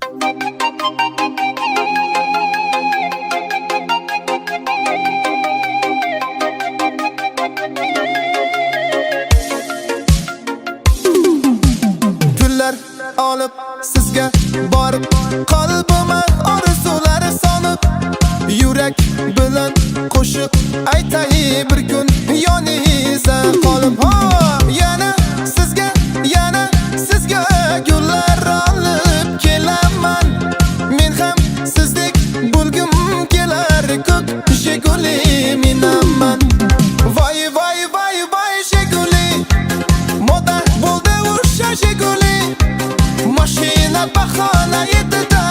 Gullar olib sizga borib, qalbima orzulari sonib, yurak bilan qo'shiq aytay bir kun yoningizda qolib. Yana sizga gullar olib kelaman. Men ham sizdek bo'lgim kelar, ko'k Jiguli minaman. Voy voy voy voy Jiguli, moda bo'ldi o'sha Jiguli. Mashina bahona edi-da,